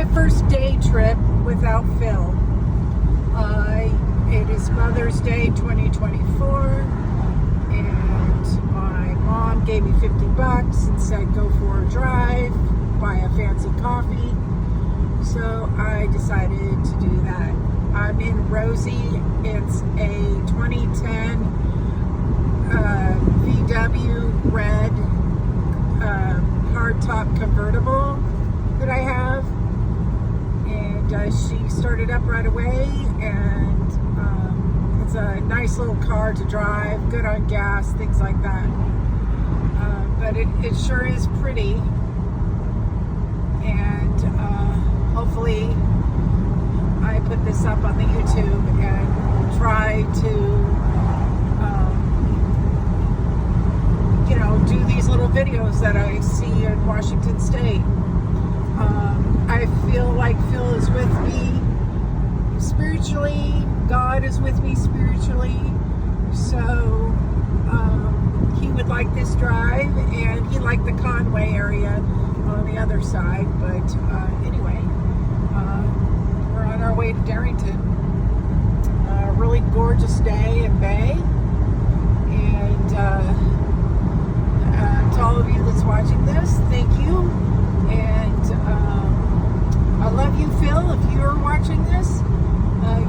my first day trip without Phil. It is Mother's Day 2024, and my mom gave me $50 and said go for a drive, buy a fancy coffee. So I decided to do that. I'm in Rosie. It's a 2010 VW red hardtop convertible that I have, and she started up right away, and it's a nice little car to drive, good on gas, things like that. But it sure is pretty, and hopefully I put this up on the YouTube and try to do these little videos that I see in Washington State. I feel like Phil is with me spiritually. God is with me spiritually. So he would like this drive, and he liked the Conway area on the other side. But anyway, we're on our way to Darrington. A really gorgeous day in May. And to all of you that's watching this, thank you. And I love you, Phil. If you're watching this,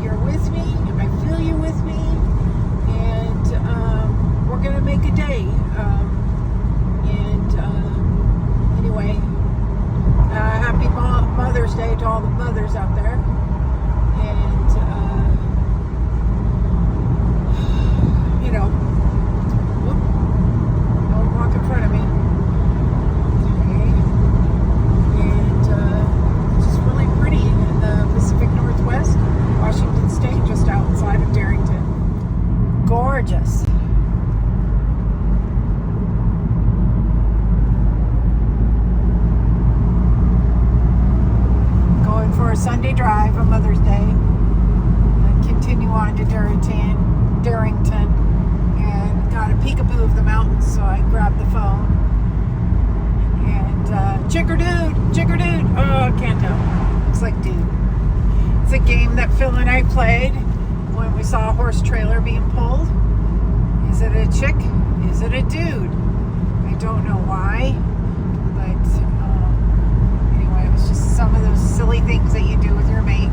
you're with me. I feel you with me. And we're going to make a day. Anyway, happy Mother's Day to all the mothers out there. And, don't walk in front of me. Okay. And it's just really pretty in the Pacific Northwest, Washington State, just outside of Darrington. Gorgeous. Going for a Sunday drive on Mother's Day. And continue on to Darrington, and got a peekaboo of the mountains, so I grabbed the phone. And Chickerdude, oh, I can't tell. It's like dude. It's a game that Phil and I played when we saw a horse trailer being pulled. Is it a chick? Is it a dude? I don't know why, but anyway, it was just some of those silly things that you do with your mate.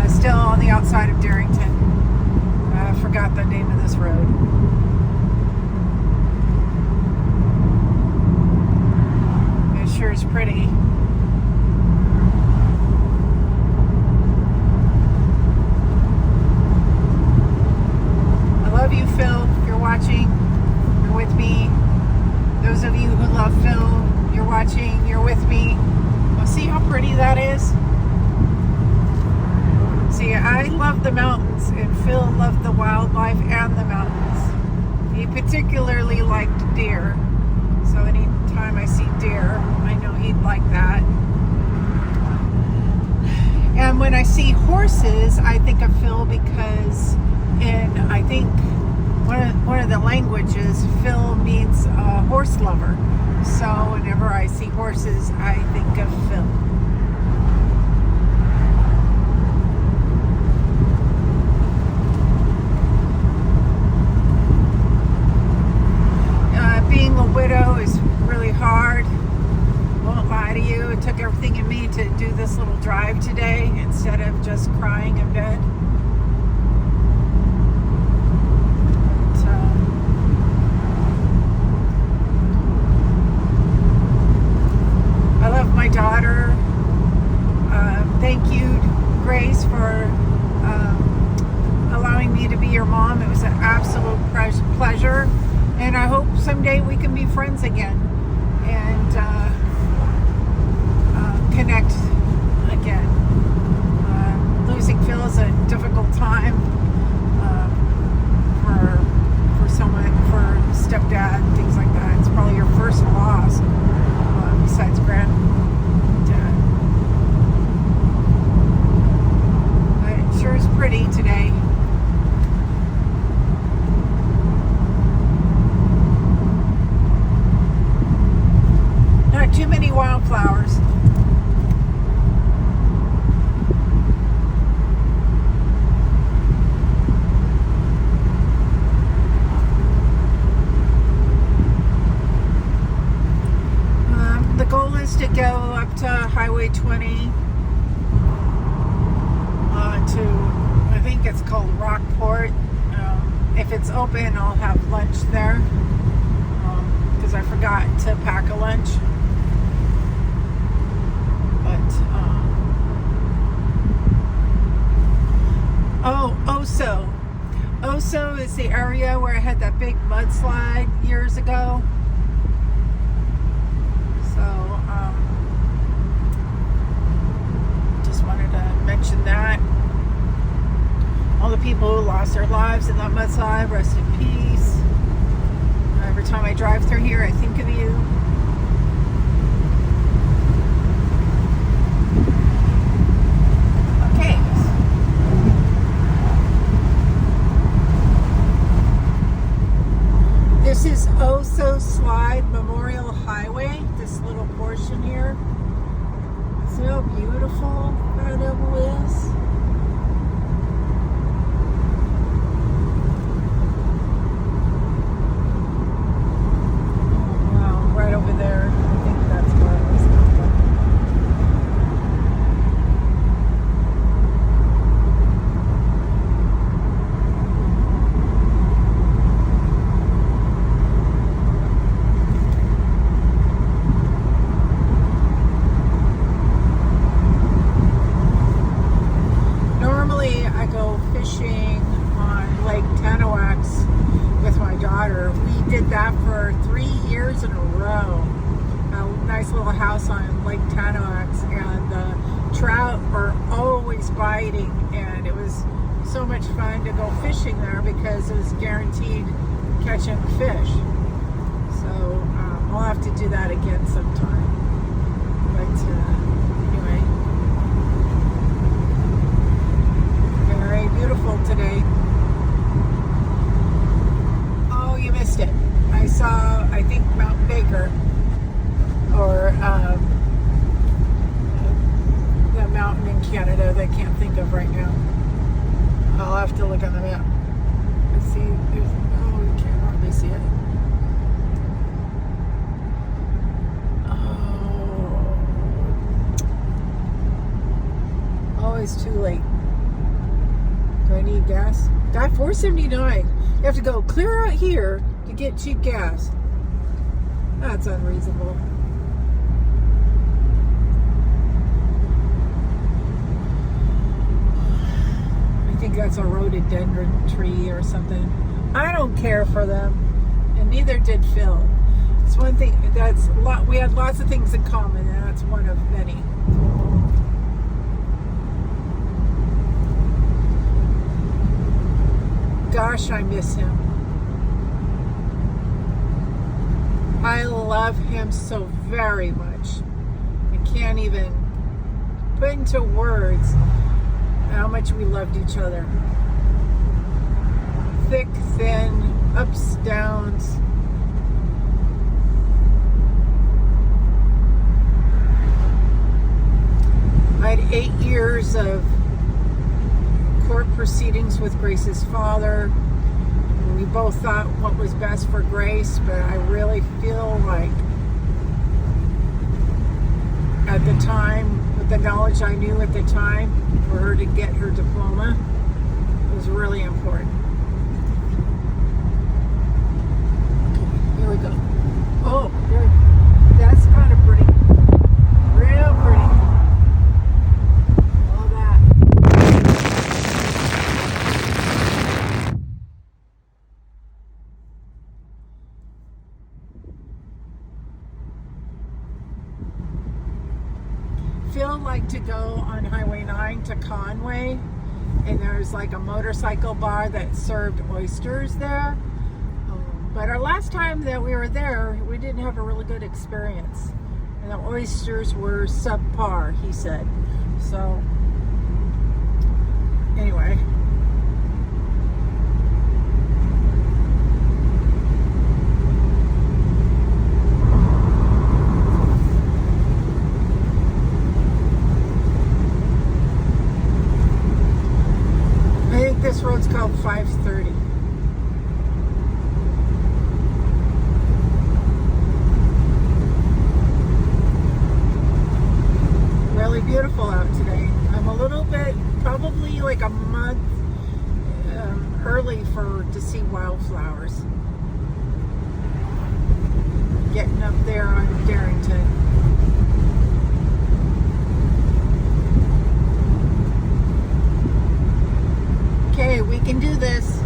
Still on the outside of Darrington. I forgot the name of this road. It sure is pretty. I love you, Phil. If you're watching, you're with me. Those of you who love Phil, you're watching, you're with me. Well, see how pretty that is? See, I love the mountains, and Phil loved the wildlife and the mountains. He particularly liked deer, so anytime I see deer, I know he'd like that. And when I see horses, I think of Phil because I think one of the languages, Phil means horse lover. So whenever I see horses, I think of Phil. Being a widow is really hard. Won't lie to you. It took everything in me to do this little drive today instead of just crying in bed. I love my daughter. Thank you, Grace, for allowing me to be your mom. It was an absolute pleasure. And I hope someday we can be friends again and connect again. Losing Phil is a difficult time for someone, for stepdad, things like that. It's probably your first loss besides granddad. But it sure is pretty today. front porch. If it's open, I'll have lunch there because I forgot to pack a lunch. But Oso is the area where I had that big mudslide years ago. So just wanted to mention that. All the people who lost their lives in that mudslide, rest in peace. Every time I drive through here, I think of you. Okay. This is Oso Slide Memorial Highway, this little portion here. See how beautiful that is? Over there. I think that's where it was going. Normally I go fishing on Lake Tanawax with my daughter. We did that for 3 years in a row. A nice little house on Lake Tanawax, and the trout are always biting, and it was so much fun to go fishing there because it was guaranteed catching fish. So I'll have to do that again sometime. But anyway, very beautiful today. Oh, you missed it. I saw, I think, Mount Baker, or that mountain in Canada that I can't think of right now. I'll have to look on the map. Let's see. Oh, you can't hardly see it. Oh, it's too late. Do I need gas? Got $4.79. You have to go clear out here to get cheap gas. That's unreasonable. I think that's a rhododendron tree or something. I don't care for them, and neither did Phil. It's one thing that's a lot. We had lots of things in common, and that's one of many. Gosh, I miss him. I love him so very much. I can't even put into words how much we loved each other. Thick, thin, ups, downs. I had 8 years of court proceedings with Grace's father. We both thought what was best for Grace, but I really feel like at the time, with the knowledge I knew at the time, for her to get her diploma was really important. Here we go. Oh, that's kind of pretty. Real pretty. All that. Phil liked to go on Highway 9 to Conway, and there's like a motorcycle bar that served oysters there. But our last time that we were there, we didn't have a really good experience. And the oysters were subpar, he said. So, anyway. I think this road's called 530. Really beautiful out today. I'm a little bit, probably like a month early to see wildflowers. Getting up there on Darrington. Okay, we can do this.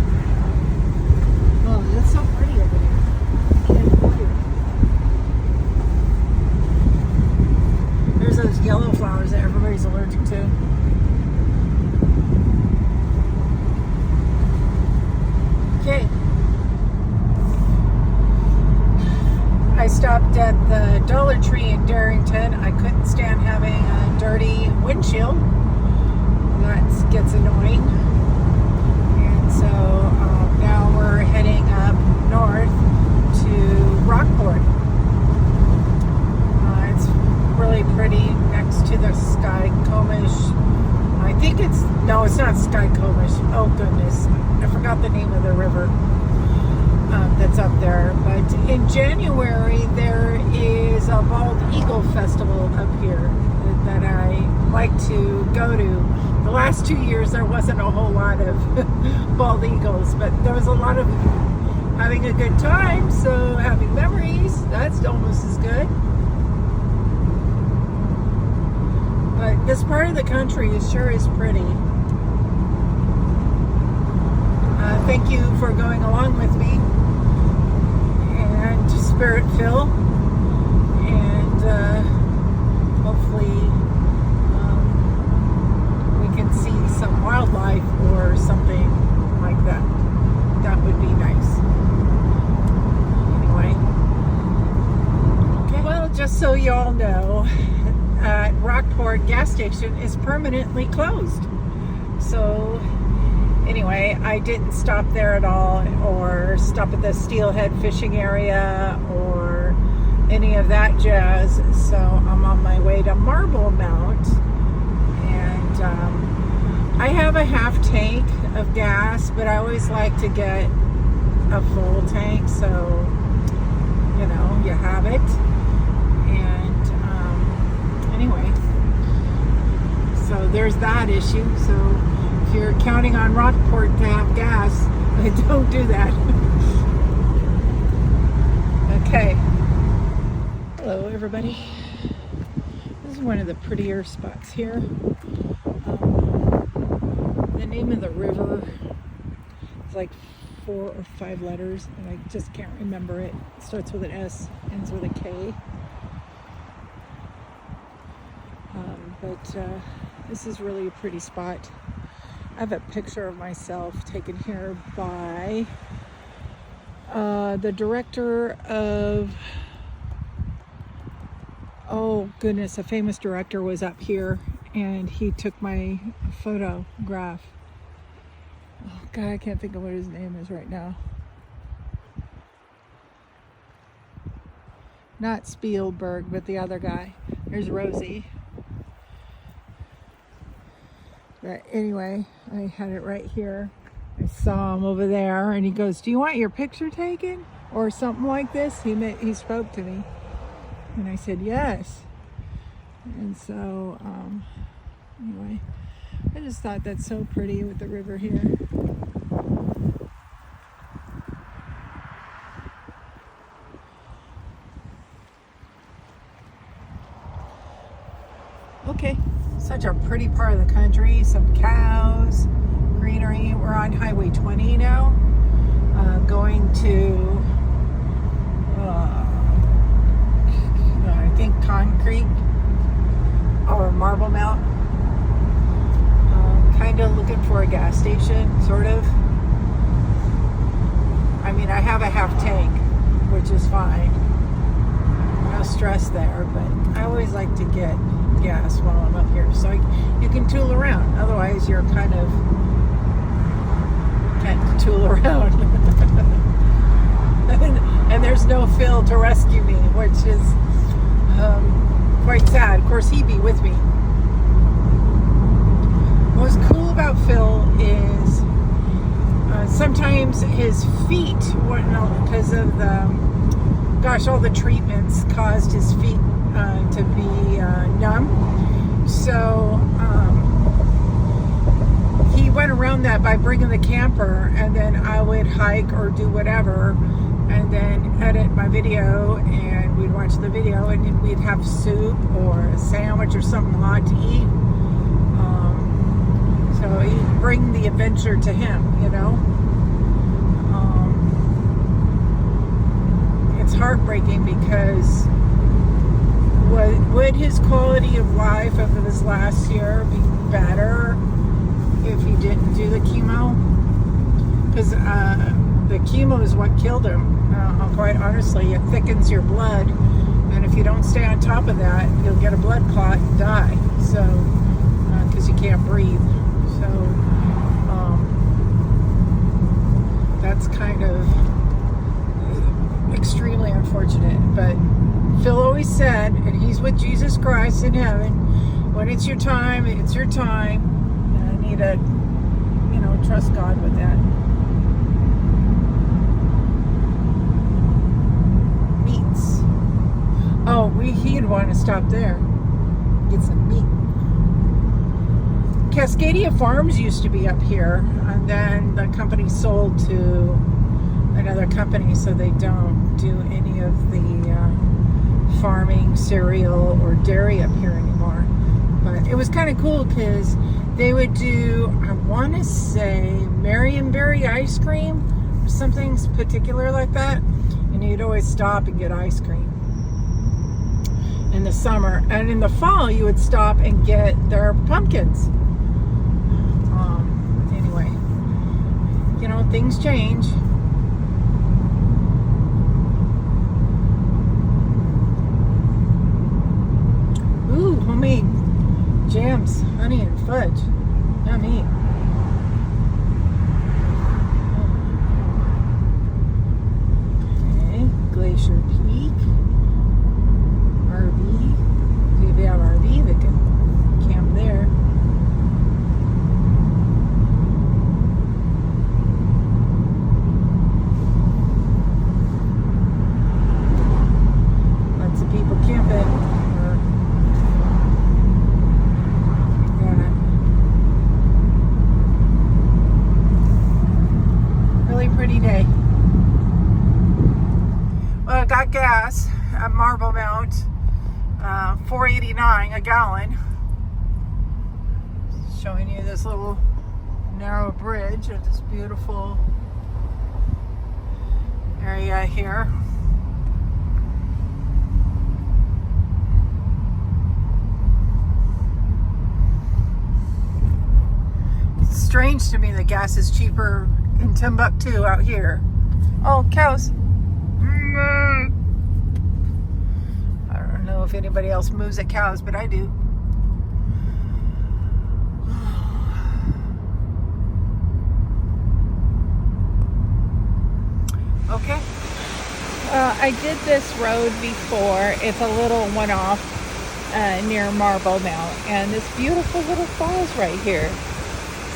Oh, that's so pretty over there. Can't believe it. There's those yellow flowers that everybody's allergic to. Okay. I stopped at the Dollar Tree in Darrington. I couldn't stand having a dirty windshield. That gets annoying. And so now we're heading up north to Rockport. It's really pretty next to the Skycomish. I think it's not Skycomish. Oh goodness, I forgot the name of the river that's up there. But in January there is a bald eagle festival up here that I like to go to. The last 2 years there wasn't a whole lot of bald eagles, but there was a lot of having a good time, so having memories, that's almost as good. But this part of the country sure is pretty. Thank you for going along with me, and to Spirit Phil, and hopefully we can see some wildlife or something like that. That would be nice. Anyway, okay. Well, just so you all know, Rockport gas station is permanently closed. So anyway, I didn't stop there at all, or stop at the Steelhead fishing area or any of that jazz. So I'm on my way to Marble Mount, and I have a half tank of gas, but I always like to get a full tank, so you know, you have it. And anyway, so there's that issue. So if you're counting on Rockport to have gas, don't do that. Okay. Hello, everybody. This is one of the prettier spots here. The name of the river is like 4 or 5 letters, and I just can't remember it. It starts with an S, ends with a K. But this is really a pretty spot. I have a picture of myself taken here by the director of, oh goodness, a famous director was up here, and he took my photograph. Oh God, I can't think of what his name is right now. Not Spielberg, but the other guy. There's Rosie. But anyway, I had it right here. I saw him over there, and he goes, "Do you want your picture taken?" or something like this. He spoke to me, and I said yes. And so anyway, I just thought that's so pretty with the river here. Okay, such a pretty part of the country. Some cows, greenery. We're on Highway 20 now, going to I think Concrete or Marble Mount. Kind of looking for a gas station, sort of. I mean, I have a half tank, which is fine. No stress there, but I always like to get gas while I'm up here, so you can tool around. Otherwise, you're kind of can't tool around. and there's no Phil to rescue me, which is quite sad. Of course, he'd be with me. What's cool about Phil is sometimes his feet, because of all the treatments caused his feet to be numb. So he went around that by bringing the camper, and then I would hike or do whatever, and then edit my video, and we'd watch the video, and then we'd have soup or a sandwich or something hot to eat. So he'd bring the adventure to him, you know. It's heartbreaking because would his quality of life over this last year be better if he didn't do the chemo? Because the chemo is what killed him. Quite honestly, it thickens your blood, and if you don't stay on top of that, you'll get a blood clot and die. So, because you can't breathe. So, that's kind of extremely unfortunate. But Phil always said, and he's with Jesus Christ in heaven, when it's your time, it's your time. And I need to, you know, trust God with that. Meats. Oh, he'd want to stop there. Get some meat. Cascadia Farms used to be up here, and then the company sold to another company, so they don't do any of the farming, cereal, or dairy up here anymore. But it was kind of cool because they would do, I want to say, Marionberry ice cream or something particular like that, and you'd always stop and get ice cream in the summer, and in the fall you would stop and get their pumpkins. Anyway, you know, things change. Ooh, homemade jams, honey and fudge. Yummy. Okay, Glacier Peak. RV. If they have RV, they can camp there. Lots of people camping. Pretty day. Well, I got gas at Marble Mount, $4.89 a gallon. Showing you this little narrow bridge of this beautiful area here. It's strange to me that gas is cheaper in Timbuktu out here. Oh, cows. I don't know if anybody else moves at cows, but I do. Okay. I did this road before. It's a little one-off near Marble Mount, and this beautiful little falls right here.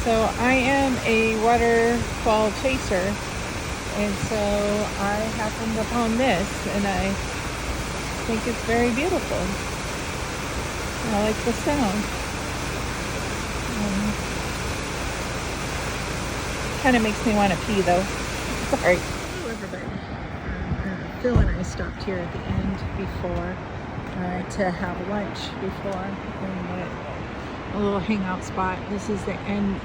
So I am a waterfall chaser, and so I happened upon this, and I think it's very beautiful. I like the sound. Kind of makes me want to pee though. Sorry. Hello everybody. Phil and I stopped here at the end before to have lunch before a little hangout spot. This is the end,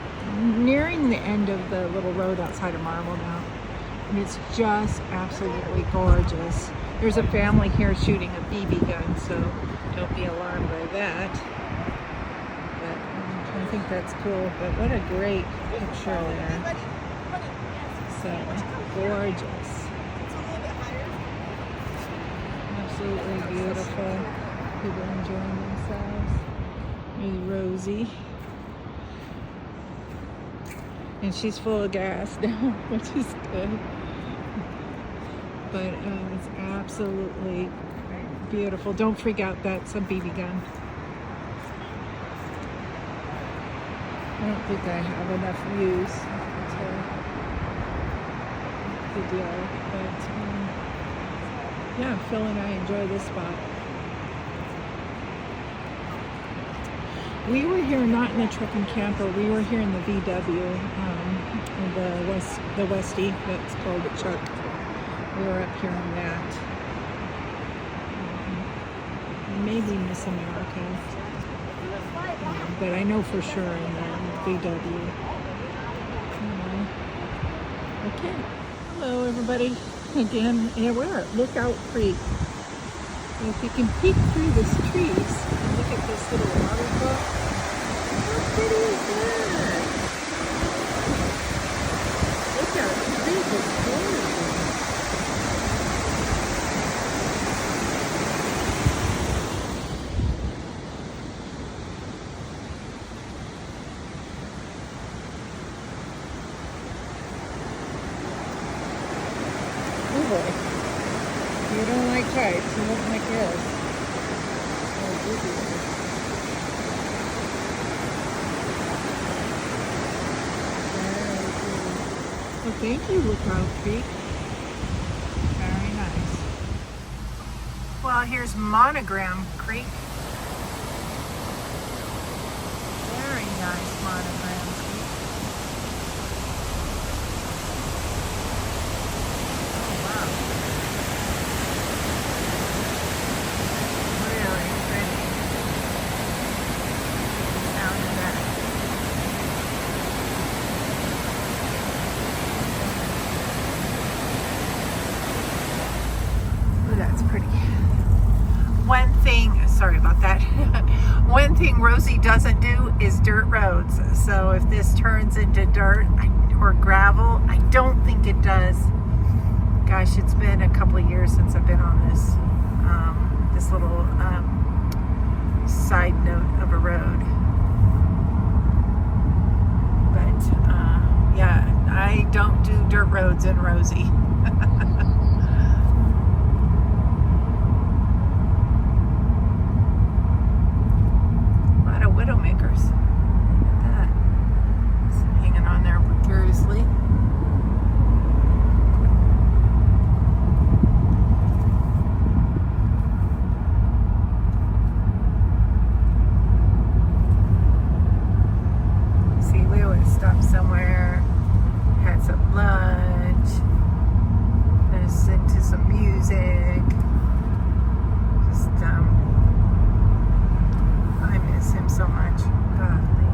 nearing the end of the little road outside of Marble Mount, and it's just absolutely gorgeous. There's a family here shooting a BB gun, so don't be alarmed by that. But I think that's cool. But what a great picture there. So gorgeous. Absolutely beautiful. People enjoying themselves. There's Rosie. And she's full of gas now, which is good. But it's absolutely beautiful. Don't freak out, that's a BB gun. I don't think I have enough views to video, but yeah, Phil and I enjoy this spot. We were here not in the truck and camper. We were here in the VW, the Westie. That's called the truck. We were up here in that. Maybe Miss America, but I know for sure in the VW. Okay. Hello, everybody. Again, yeah, we're at Lookout Creek. So if you can peek through these trees and look at this little waterfall, how pretty is that? Lookout Creek is gorgeous. Oh boy. You don't like heights, you don't like this. Oh, well, thank you, Lookout Creek. Very nice. Well, here's Monogram Creek. Very nice Monogram Creek. Sorry about that. One thing Rosie doesn't do is dirt roads. So if this turns into dirt or gravel, I don't think it does. Gosh, it's been a couple of years since I've been on this this little side note of a road. But yeah, I don't do dirt roads in Rosie. Widowmakers. Look at that. It's hanging on there precariously. See, we always stop somewhere, had some lunch, listen to some music. Just I miss him so much. Golly.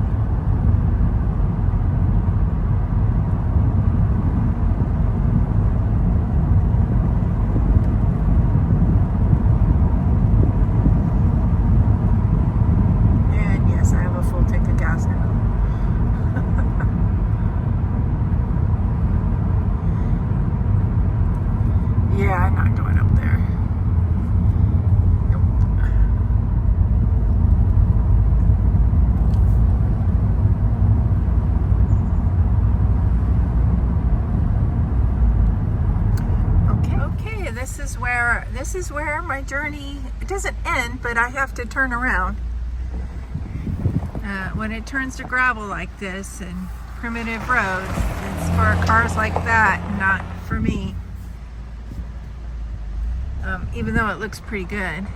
And yes, I have a full tank of gas now. Yeah, I'm not going up there. This is where my journey, it doesn't end, but I have to turn around. When it turns to gravel like this and primitive roads, it's for cars like that, not for me. Even though it looks pretty good.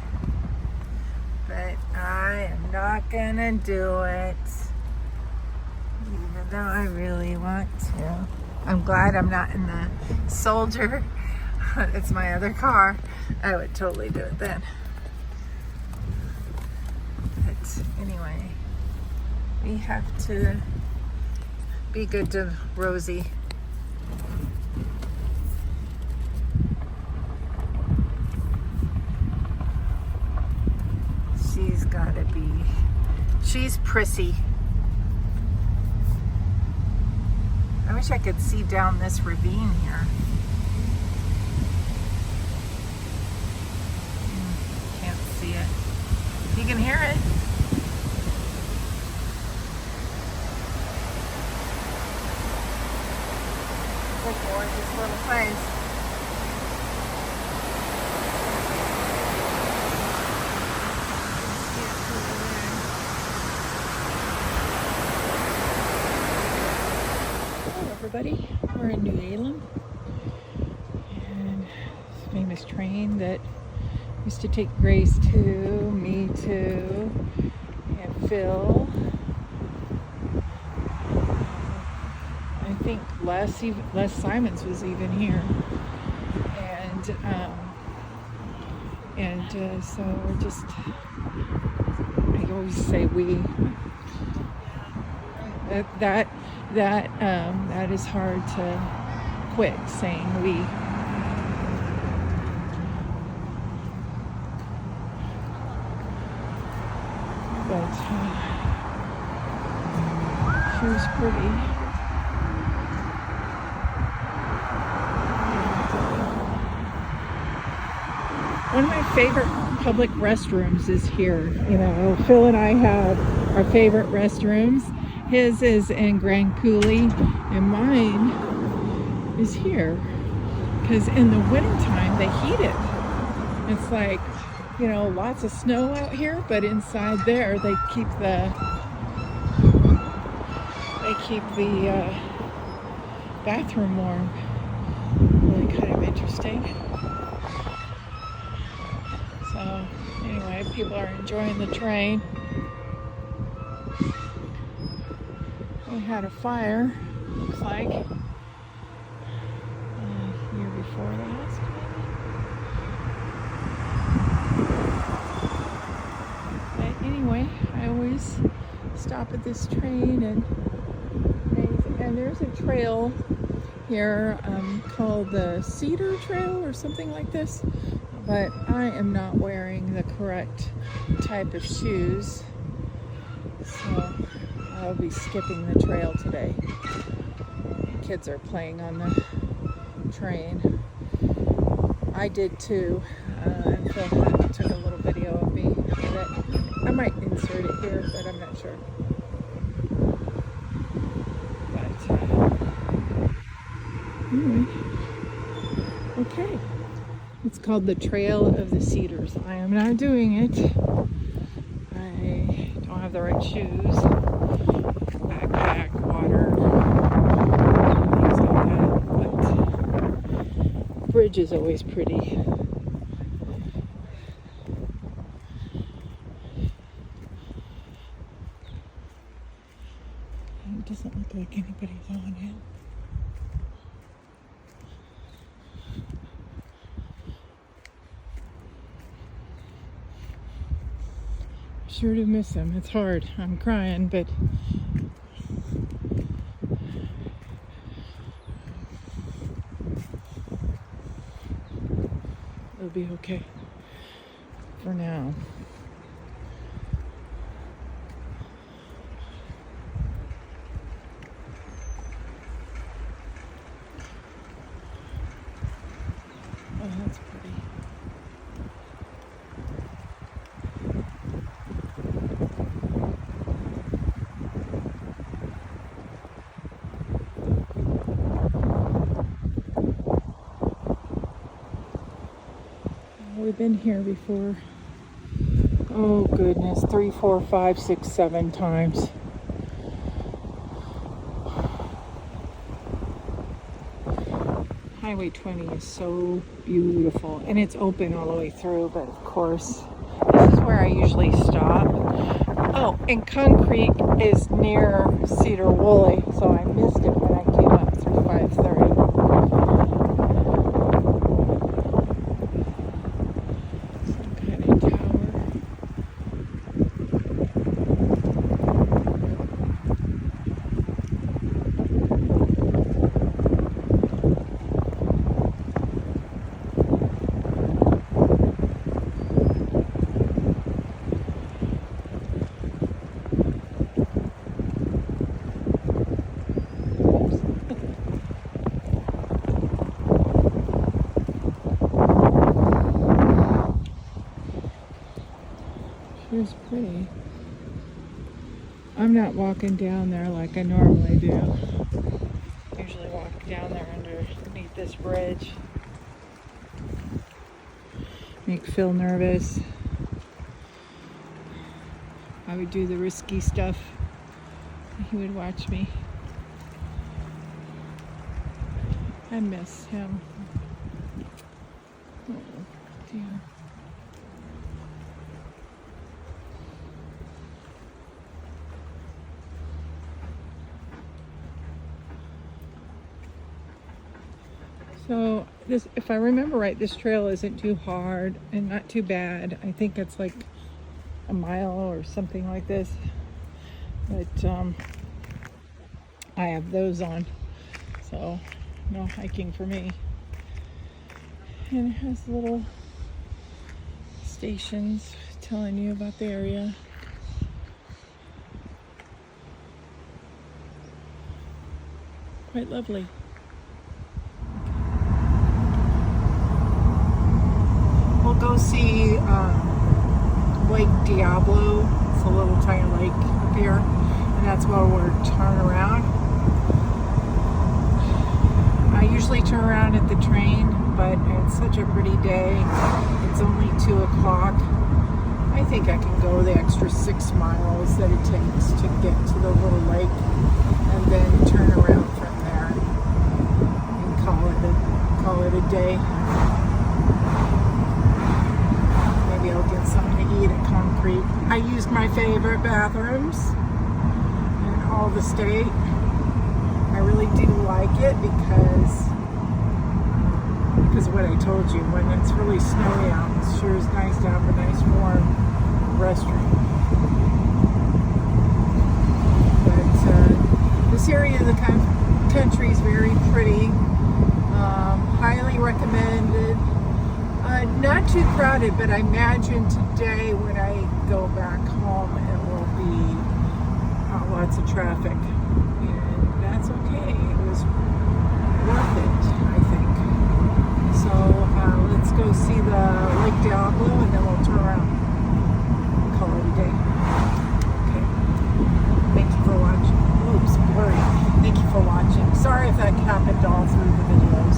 But I am not gonna do it. Even though I really want to. I'm glad I'm not in the Soldier. It's my other car. I would totally do it then. But anyway, we have to be good to Rosie. She's gotta be, she's prissy. I wish I could see down this ravine here. It. You can hear it. It's a gorgeous little place. Hello everybody, we're in New Zealand. And this famous train that used to take Grace to, me to, and Phil, think Les Simons was even here, and so we're just. I always say we. That is hard to quit saying we. But she was pretty. One of my favorite public restrooms is here. You know, Phil and I have our favorite restrooms. His is in Grand Coulee, and mine is here. Because in the wintertime, they heat it. It's like, you know, lots of snow out here, but inside there, they keep the bathroom warm. Really kind of interesting. So anyway, people are enjoying the train. We had a fire, looks like, year before last. But anyway, I always stop at this train, and there's a trail here called the Cedar Trail or something like this. But I am not wearing the correct type of shoes, so I'll be skipping the trail today. Kids are playing on the train. I did too, and Phil took a little video of me of it. I might insert it here, but I'm not sure. But anyway, okay. It's called the Trail of the Cedars. I am not doing it. I don't have the right shoes. Backpack, water, things like that. But the bridge is always pretty. It doesn't look like anybody's on it. Sure to miss him. It's hard. I'm crying, but it'll be okay for now. Oh, that's pretty. We've been here before. Oh goodness, 3, 4, 5, 6, 7 times. Highway 20 is so beautiful, and it's open all the way through, but of course, this is where I usually stop. Oh, and Concrete is near Cedar Woolley, so I missed it when I came up through 530. It's pretty. I'm not walking down there like I normally do. Usually walk down there underneath this bridge. Make Phil nervous. I would do the risky stuff. He would watch me. I miss him. Oh dear. So this, if I remember right, this trail isn't too hard and not too bad. I think it's like a mile or something like this. But I have those on, so no hiking for me. And it has little stations telling you about the area. Quite lovely. We'll go see Lake Diablo. It's a little tiny lake up here, and that's where we're turning around. I usually turn around at the train, but it's such a pretty day. It's only 2 o'clock. I think I can go the extra 6 miles that it takes to get to the little lake, and then turn around from there and call it a day. Maybe I'll get something to eat at Concrete. I used my favorite bathrooms in all the state. I really do like it because of what I told you. When it's really snowy out, it sure is nice to have a nice warm restroom. But this area of the country is very pretty. Highly recommended. Not too crowded, but I imagine today when I go back home it will be lots of traffic, and that's okay. It was worth it, I think. So let's go see the Lake Diablo, and then we'll turn around and call it a day. Okay. Thank you for watching. Oops, blurry. Thank you for watching. Sorry if that happened all through the videos.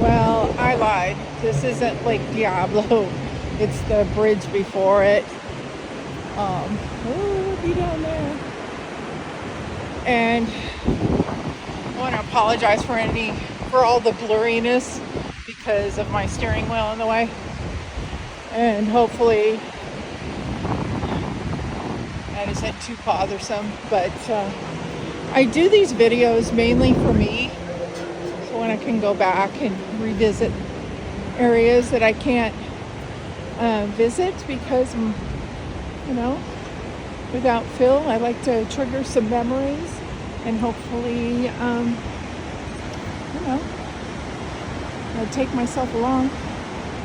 Well, I lied. This isn't Lake Diablo. It's the bridge before it. Be down there. And I want to apologize for all the blurriness because of my steering wheel in the way. And hopefully that isn't too bothersome. But I do these videos mainly for me, so when I can go back and revisit areas that I can't visit because, without Phil, I like to trigger some memories and hopefully, I'll take myself along.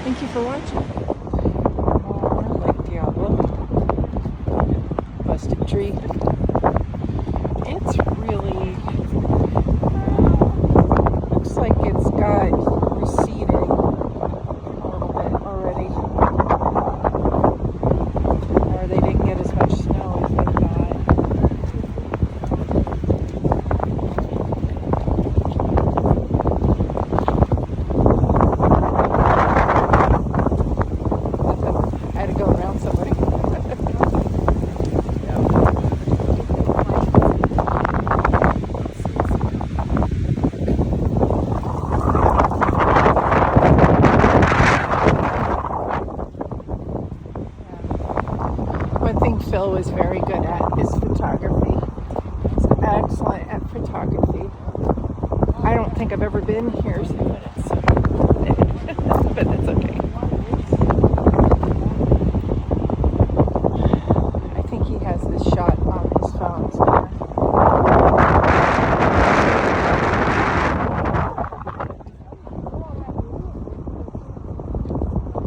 Thank you for watching. Lake Diablo. Busted tree. It's really, looks like it's got receding a little bit already. Or they didn't get as much snow as they thought. I had to go around somebody. One thing Phil was very good at is photography. He's excellent at photography. I don't think I've ever been here, but it's okay. I think he has this shot on his phone somewhere.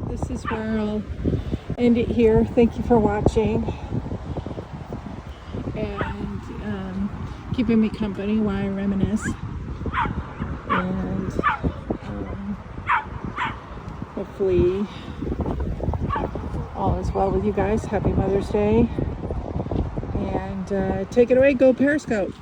This is where I'll end it here. Thank you for watching and keeping me company while I reminisce. And hopefully all is well with you guys. Happy Mother's Day. And take it away. Go Periscope.